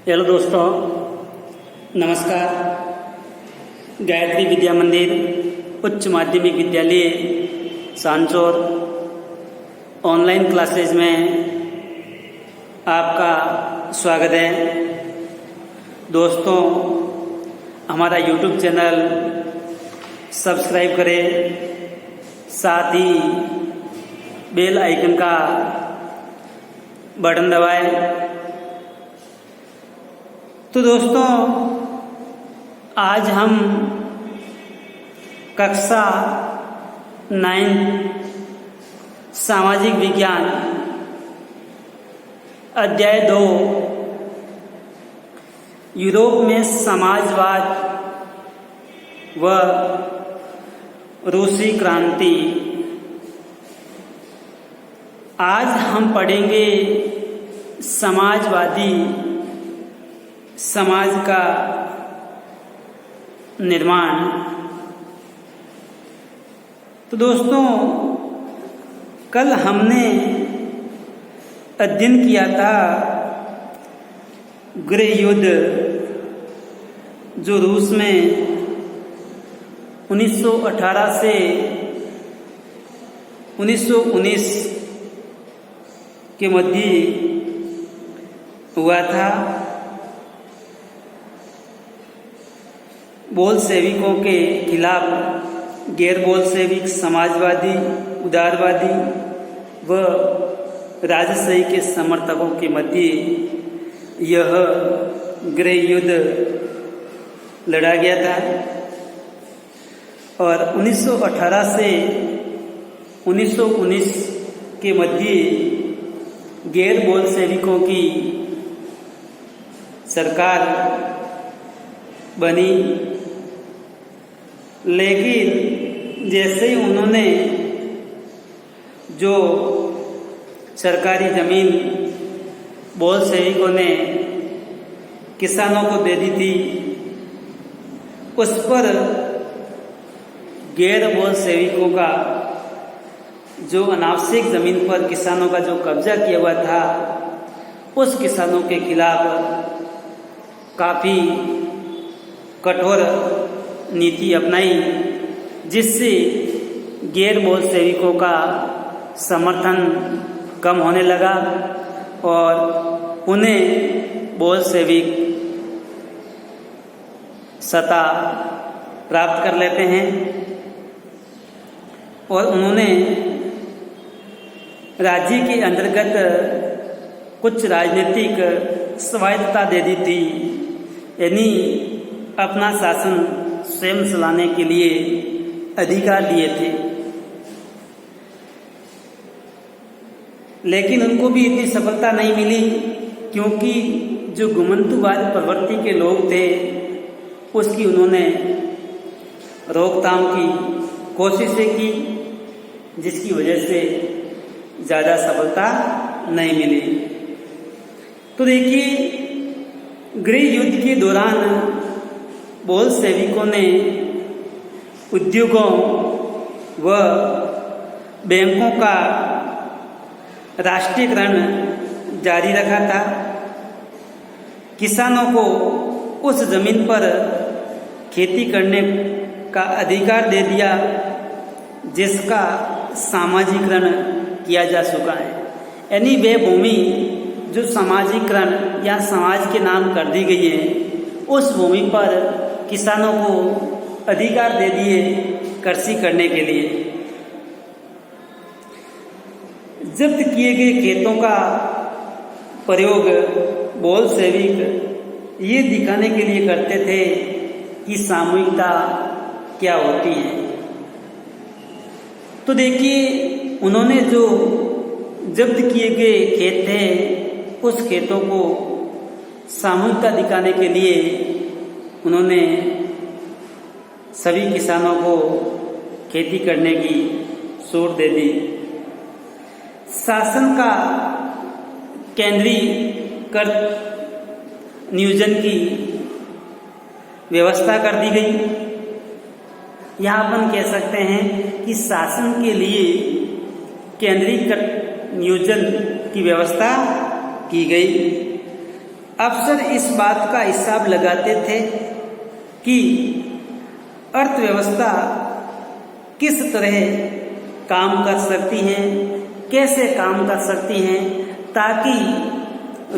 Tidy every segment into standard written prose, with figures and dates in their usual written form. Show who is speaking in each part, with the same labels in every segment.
Speaker 1: Hello दोस्तों, नमस्कार। गायत्री विद्या मंदिर उच्च माध्यमिक विद्यालय सांचौर ऑनलाइन क्लासेज में आपका स्वागत है। दोस्तों, हमारा यूट्यूब चैनल सब्सक्राइब करें, साथ ही बेल आइकन का बटन दबाएं। तो दोस्तों, आज हम कक्षा 9 सामाजिक विज्ञान अध्याय 2 यूरोप में समाजवाद व रूसी क्रांति, आज हम पढ़ेंगे समाजवादी समाज का निर्माण। तो दोस्तों, कल हमने अध्ययन किया था गृह युद्ध जो रूस में 1918 से 1919 के मध्य हुआ था। बोल्शेविकों के खिलाफ गैर बोल्शेविक समाजवादी, उदारवादी व राजशाही के समर्थकों के मध्य यह गृह युद्ध लड़ा गया था और 1918 से 1919 के मध्य गैर बोल्शेविकों की सरकार बनी। लेकिन जैसे ही उन्होंने जो सरकारी जमीन बोल्शेविकों ने किसानों को दे दी थी, उस पर गैर बोल्शेविकों का जो अनावश्यक जमीन पर किसानों का जो कब्जा किया हुआ था, उस किसानों के खिलाफ काफ़ी कठोर नीति अपनाई, जिससे गैर बोल्शेविकों का समर्थन कम होने लगा और उन्हें बोल्शेविक सत्ता प्राप्त कर लेते हैं और उन्होंने राज्य के अंतर्गत कुछ राजनीतिक स्वायत्तता दे दी थी, यानी अपना शासन स्वयं चलाने के लिए अधिकार दिए थे। लेकिन उनको भी इतनी सफलता नहीं मिली, क्योंकि जो घुमंतुवाद प्रवृत्ति के लोग थे उसकी उन्होंने रोकथाम की कोशिशें की, जिसकी वजह से ज़्यादा सफलता नहीं मिली। तो देखिए, गृह युद्ध के दौरान बोल्शेविकों ने उद्योगों व बैंकों का राष्ट्रीयकरण जारी रखा था। किसानों को उस जमीन पर खेती करने का अधिकार दे दिया जिसका सामाजिकरण किया जा चुका है, यानी वे भूमि जो सामाजिकरण या समाज के नाम कर दी गई है, उस भूमि पर किसानों को अधिकार दे दिए कृषि करने के लिए। जब्त किए गए खेतों का प्रयोग बोल्शेविक ये दिखाने के लिए करते थे कि सामूहिकता क्या होती है। तो देखिए, उन्होंने जो जब्त किए गए खेत थे, उस खेतों को सामूहिकता दिखाने के लिए उन्होंने सभी किसानों को खेती करने की छूट दे दी। शासन का केंद्रीकृत नियोजन की व्यवस्था कर दी गई। यहाँ अपन कह सकते हैं कि शासन के लिए केंद्रीकृत नियोजन की व्यवस्था की गई। अफसर इस बात का हिसाब लगाते थे कि अर्थव्यवस्था किस तरह काम कर सकती है, कैसे काम कर सकती हैं, ताकि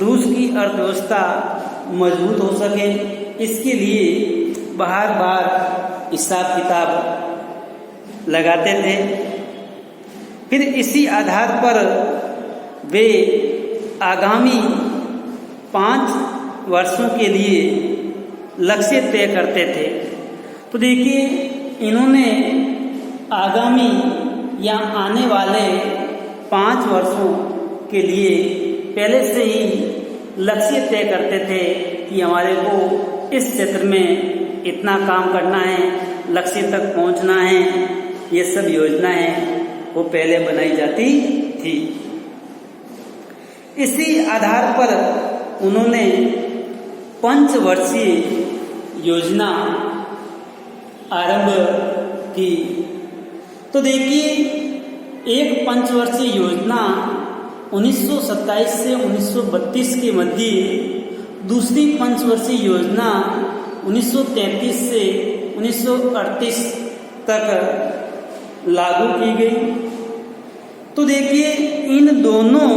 Speaker 1: रूस की अर्थव्यवस्था मजबूत हो सके। इसके लिए बार बार हिसाब किताब लगाते थे। फिर इसी आधार पर वे आगामी 5 वर्षों के लिए लक्ष्य तय करते थे। तो देखिए, इन्होंने आगामी या आने वाले 5 वर्षों के लिए पहले से ही लक्ष्य तय करते थे कि हमारे को इस क्षेत्र में इतना काम करना है, लक्ष्य तक पहुंचना है। ये सब योजनाएं वो पहले बनाई जाती थी। इसी आधार पर उन्होंने 5 वर्षीय योजना आरंभ की। तो देखिए, एक 5 वर्षीय योजना 1927 से 1932 के मध्य, दूसरी 5 वर्षीय योजना 1933 से 1938 तक लागू की गई। तो देखिए, इन दोनों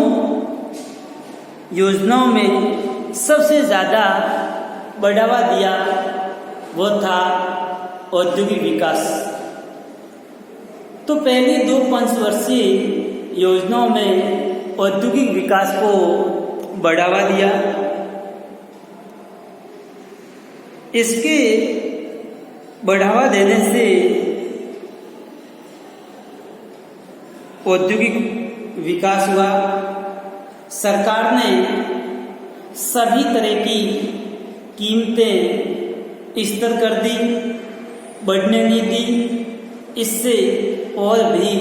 Speaker 1: योजनाओं में सबसे ज़्यादा बढ़ावा दिया वो था औद्योगिक विकास। तो पहली 2 पंचवर्षीय योजनाओं में औद्योगिक विकास को बढ़ावा दिया। इसके बढ़ावा देने से औद्योगिक विकास हुआ। सरकार ने सभी तरह की कीमतें स्थिर कर दी, बढ़ने नहीं दी। इससे और भी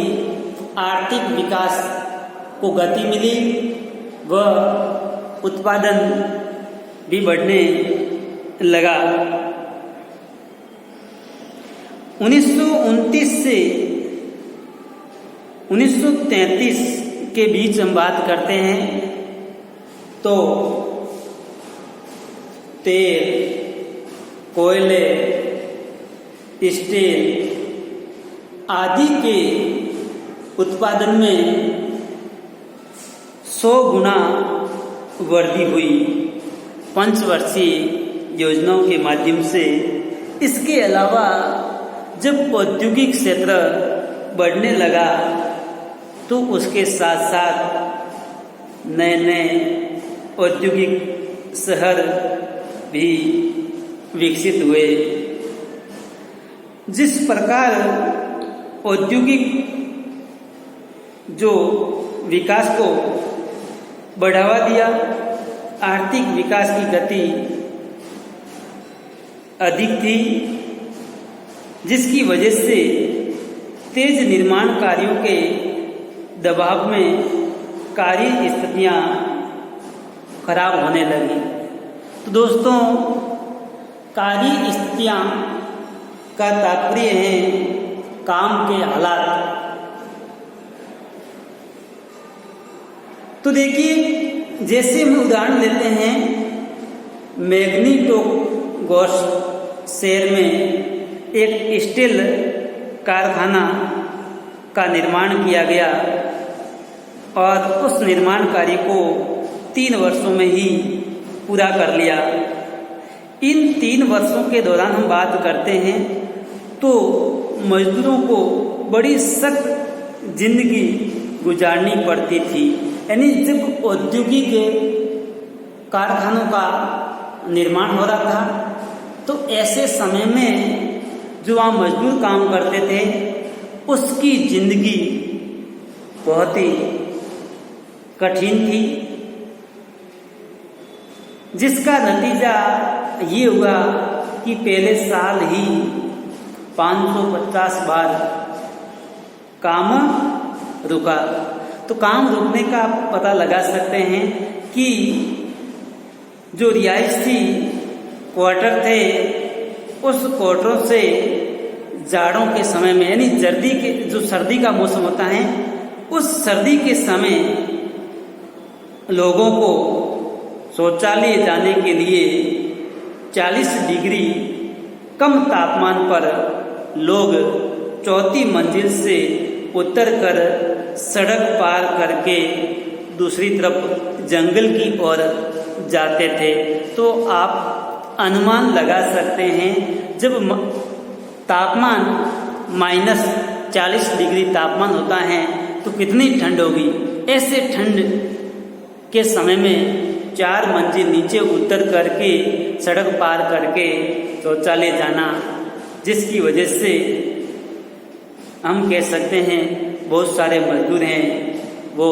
Speaker 1: आर्थिक विकास को गति मिली व उत्पादन भी बढ़ने लगा। 1929 से 1933 के बीच हम बात करते हैं तो तेल, कोयले, स्टील आदि के उत्पादन में 100 गुना वृद्धि हुई पंचवर्षीय योजनाओं के माध्यम से। इसके अलावा जब औद्योगिक क्षेत्र बढ़ने लगा तो उसके साथ साथ नए नए औद्योगिक शहर भी विकसित हुए। जिस प्रकार औद्योगिक जो विकास को बढ़ावा दिया, आर्थिक विकास की गति अधिक थी, जिसकी वजह से तेज निर्माण कार्यों के दबाव में कार्य स्थितियां खराब होने लगी। तो दोस्तों, कार्य स्थितियां का तात्पर्य है काम के हालात। तो देखिए, जैसे हम उदाहरण लेते हैं, मैग्नीटोगोर्स्क शहर में एक स्टील कारखाना का निर्माण किया गया और उस निर्माण कार्य को 3 वर्षों में ही पूरा कर लिया। इन 3 वर्षों के दौरान हम बात करते हैं तो मजदूरों को बड़ी सख्त जिंदगी गुजारनी पड़ती थी। यानी जब औद्योगिक कारखानों का निर्माण हो रहा था तो ऐसे समय में जो वहाँ मजदूर काम करते थे उसकी जिंदगी बहुत ही कठिन थी, जिसका नतीजा ये हुआ कि पहले साल ही 550 बार काम रुका। तो काम रुकने का आप पता लगा सकते हैं कि जो रिहाइश थी, क्वार्टर थे, उस क्वार्टरों से जाड़ों के समय में, यानी जो सर्दी का मौसम होता है, उस सर्दी के समय लोगों को शौचालय जाने के लिए 40 डिग्री कम तापमान पर लोग चौथी मंजिल से उतरकर सड़क पार करके दूसरी तरफ जंगल की ओर जाते थे। तो आप अनुमान लगा सकते हैं जब तापमान -40 डिग्री तापमान होता है तो कितनी ठंड होगी। ऐसे ठंड के समय में 4 मंजिल नीचे उतर करके सड़क पार करके शौचालय जाना, जिसकी वजह से हम कह सकते हैं बहुत सारे मजदूर हैं वो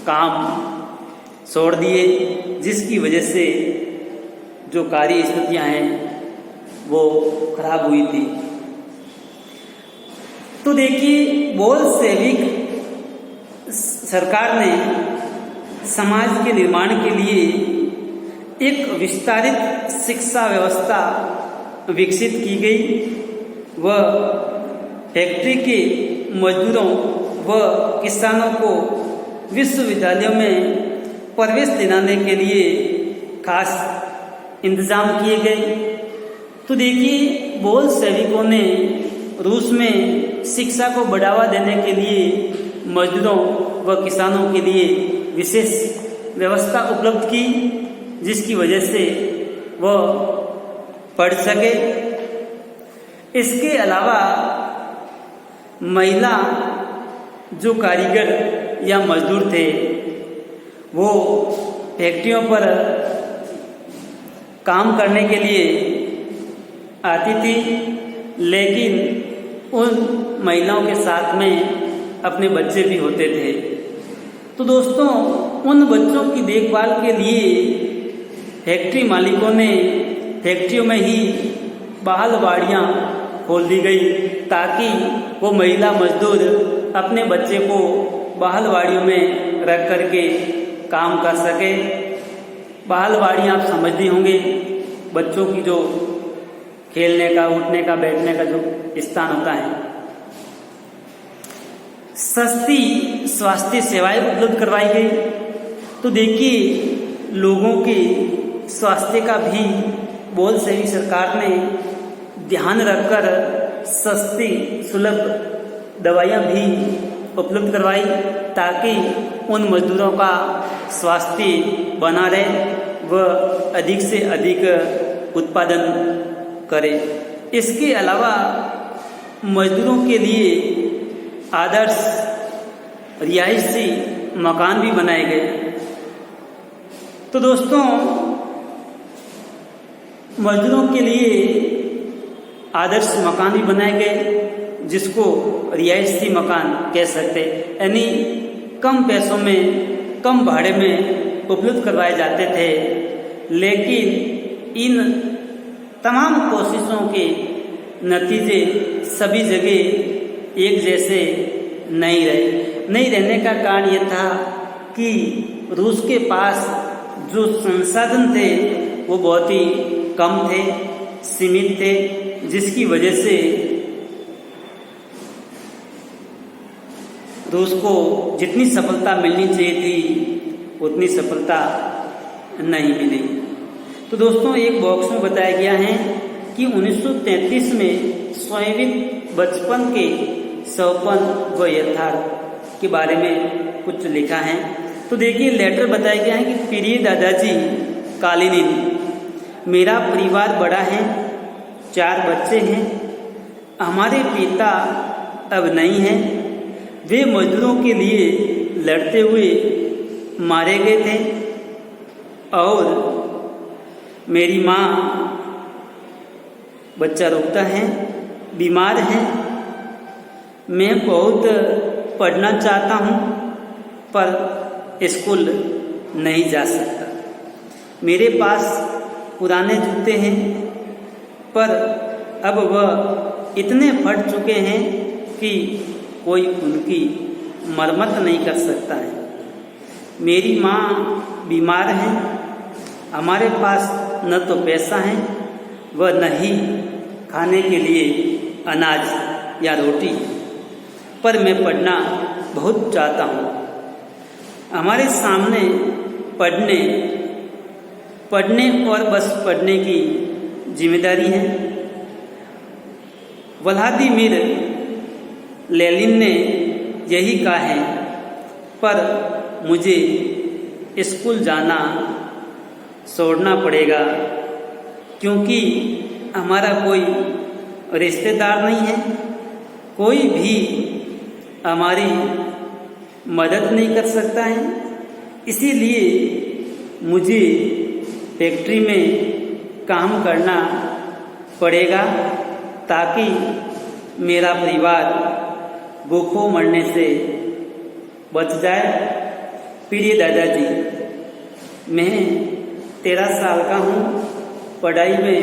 Speaker 1: काम छोड़ दिए, जिसकी वजह से जो कार्य स्थितियां हैं वो खराब हुई थी। तो देखिए, बोल्शेविक सरकार ने समाज के निर्माण के लिए एक विस्तारित शिक्षा व्यवस्था विकसित की गई व फैक्ट्री के मजदूरों व किसानों को विश्वविद्यालयों में प्रवेश दिलाने के लिए खास इंतजाम किए गए। तो देखिए, बोल्शेविकों ने रूस में शिक्षा को बढ़ावा देने के लिए मजदूरों व किसानों के लिए विशेष व्यवस्था उपलब्ध की, जिसकी वजह से वह पढ़ सके। इसके अलावा महिला जो कारीगर या मजदूर थे वो फैक्ट्रियों पर काम करने के लिए आती थी, लेकिन उन महिलाओं के साथ में अपने बच्चे भी होते थे। तो दोस्तों, उन बच्चों की देखभाल के लिए फैक्ट्री मालिकों ने फैक्ट्रियों में ही बालवाड़ियाँ खोल दी गई ताकि वो महिला मजदूर अपने बच्चे को बालवाड़ियों में रख करके काम कर सके। बालवाड़ियाँ आप समझते होंगे, बच्चों की जो खेलने का, उठने का, बैठने का जो स्थान होता है। सस्ती स्वास्थ्य सेवाएं उपलब्ध करवाई गई। तो देखिए, लोगों के स्वास्थ्य का भी बोल्शेविक सरकार ने ध्यान रखकर सस्ती सुलभ दवाइयाँ भी उपलब्ध करवाई ताकि उन मजदूरों का स्वास्थ्य बना रहे व अधिक से अधिक उत्पादन करे। इसके अलावा मजदूरों के लिए आदर्श रिहायशी मकान भी बनाए गए। तो दोस्तों, मजदूरों के लिए आदर्श मकान भी बनाए गए, जिसको रिहायशी मकान कह सकते, यानी कम पैसों में, कम भाड़े में उपलब्ध करवाए जाते थे। लेकिन इन तमाम कोशिशों के नतीजे सभी जगह एक जैसे नहीं रहने का कारण यह था कि रूस के पास जो संसाधन थे वो बहुत ही कम थे, सीमित थे, जिसकी वजह से रूस को जितनी सफलता मिलनी चाहिए थी उतनी सफलता नहीं मिली। तो दोस्तों, एक बॉक्स में बताया गया है कि 1933 में स्वाभाविक बचपन के सौपन व यथार्थ के बारे में कुछ लिखा है। तो देखिए, लेटर बताया गया है कि प्रिय दादाजी कालिनिन, मेरा परिवार बड़ा है, 4 बच्चे हैं। हमारे पिता अब नहीं हैं, वे मजदूरों के लिए लड़ते हुए मारे गए थे और मेरी माँ, बच्चा रोता है, बीमार है। मैं बहुत पढ़ना चाहता हूँ पर स्कूल नहीं जा सकता। मेरे पास पुराने जूते हैं पर अब वह इतने फट चुके हैं कि कोई उनकी मरम्मत नहीं कर सकता है। मेरी माँ बीमार है, हमारे पास न तो पैसा है व न ही खाने के लिए अनाज या रोटी, पर मैं पढ़ना बहुत चाहता हूँ। हमारे सामने पढ़ने और बस पढ़ने की जिम्मेदारी है। व्लादिमीर लेनिन ने यही कहा है, पर मुझे स्कूल जाना छोड़ना पड़ेगा क्योंकि हमारा कोई रिश्तेदार नहीं है, कोई भी हमारी मदद नहीं कर सकता है। इसीलिए मुझे फैक्ट्री में काम करना पड़ेगा ताकि मेरा परिवार भूखों मरने से बच जाए। प्रिय दादाजी, मैं 13 साल का हूँ, पढ़ाई में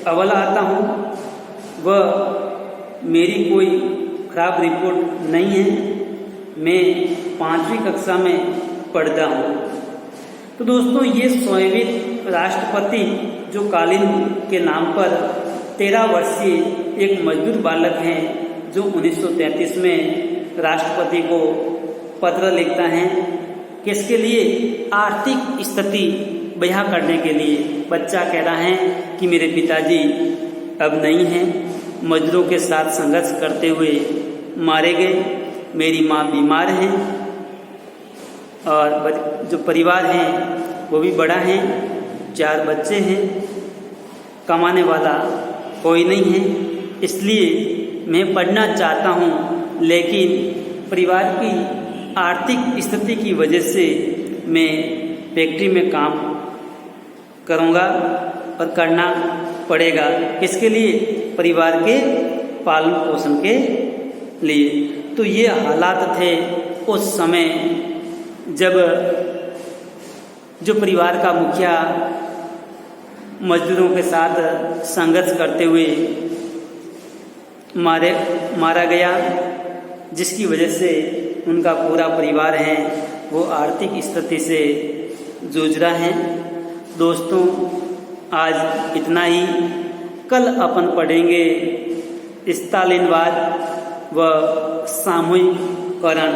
Speaker 1: अव्वल आता हूँ, वह मेरी कोई खराब रिपोर्ट नहीं है। मैं 5वीं कक्षा में पढ़ता हूँ। तो दोस्तों, ये 100वें राष्ट्रपति जो कालीन के नाम पर 13 वर्षीय एक मजदूर बालक हैं, जो 1933 में राष्ट्रपति को पत्र लिखता है, किसके लिए? आर्थिक स्थिति बयां करने के लिए। बच्चा कह रहा है कि मेरे पिताजी अब नहीं हैं, मजदूरों के साथ संघर्ष करते हुए मारे गए, मेरी माँ बीमार हैं और जो परिवार है वो भी बड़ा है, 4 बच्चे हैं, कमाने वाला कोई नहीं है। इसलिए मैं पढ़ना चाहता हूँ, लेकिन परिवार की आर्थिक स्थिति की वजह से मैं फैक्ट्री में काम करूँगा और करना पड़ेगा। किसके लिए? परिवार के पालन पोषण के लिए। तो ये हालात थे उस समय जब जो परिवार का मुखिया मजदूरों के साथ संघर्ष करते हुए मारा गया, जिसकी वजह से उनका पूरा परिवार है वो आर्थिक स्थिति से जूझ रहा है। दोस्तों, आज इतना ही। कल अपन पढ़ेंगे स्टालिनवाद व सामूहिकरण।